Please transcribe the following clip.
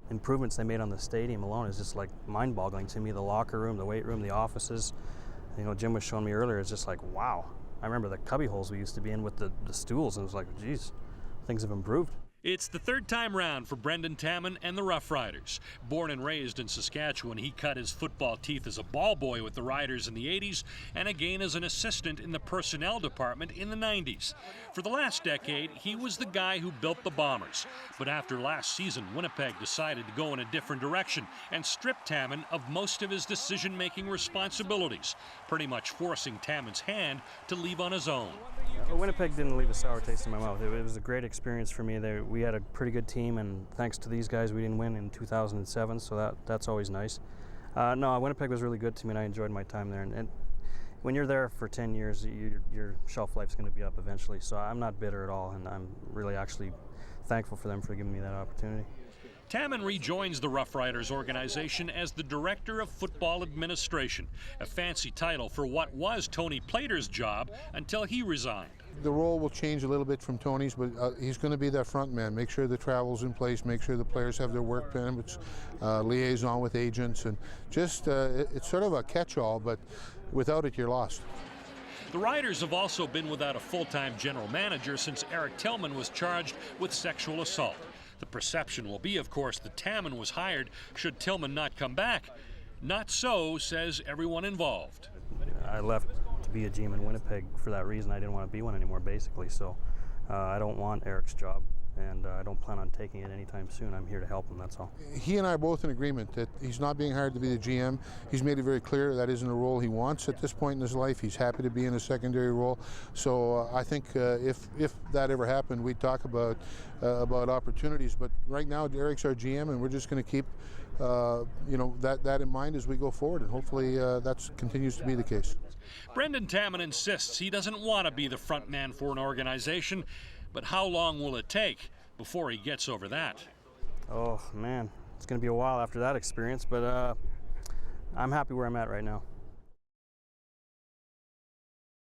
improvements they made on the stadium alone is just like mind-boggling to me. The locker room, the weight room, the offices. You know, Jim was showing me earlier, it's just like, wow. I remember the cubby holes we used to be in with the stools, and it was like, geez, things have improved. It's the third time round for Brendan Taman and the Roughriders. Born and raised in Saskatchewan, he cut his football teeth as a ball boy with the Riders in the 80s and again as an assistant in the personnel department in the 90s. For the last decade, he was the guy who built the Bombers. But after last season, Winnipeg decided to go in a different direction and strip Taman of most of his decision-making responsibilities, pretty much forcing Taman's hand to leave on his own. Winnipeg didn't leave a sour taste in my mouth. It was a great experience for me. We had a pretty good team, and thanks to these guys, we didn't win in 2007, so that's always nice. No, Winnipeg was really good to me, and I enjoyed my time there. And when you're there for 10 years, your shelf life's going to be up eventually, so I'm not bitter at all, and I'm really actually thankful for them for giving me that opportunity. Taman rejoins the Roughriders organization as the Director of Football Administration, a fancy title for what was Tony Plater's job until he resigned. The role will change a little bit from Tony's, but he's going to be that front man, make sure the travel's in place, make sure the players have their work permits, liaison with agents, and just it's sort of a catch-all, but without it, you're lost. The Riders have also been without a full-time general manager since Eric Tillman was charged with sexual assault. The perception will be, of course, that Taman was hired should Tillman not come back. Not so, says everyone involved. I left to be a GM in Winnipeg for that reason. I didn't want to be one anymore, basically. So I don't want Eric's job, and I don't plan on taking it anytime soon. I'm here to help him, that's all. He and I are both in agreement that he's not being hired to be the GM. He's made it very clear that isn't a role he wants at this point in his life. He's happy to be in a secondary role. So I think if that ever happened, we'd talk about opportunities. But right now, Eric's our GM, and we're just going to keep that in mind as we go forward, and hopefully that continues to be the case. Brendan Taman insists he doesn't want to be the front man for an organization, but how long will it take before he gets over that? Oh man, it's going to be a while after that experience, but I'm happy where I'm at right now.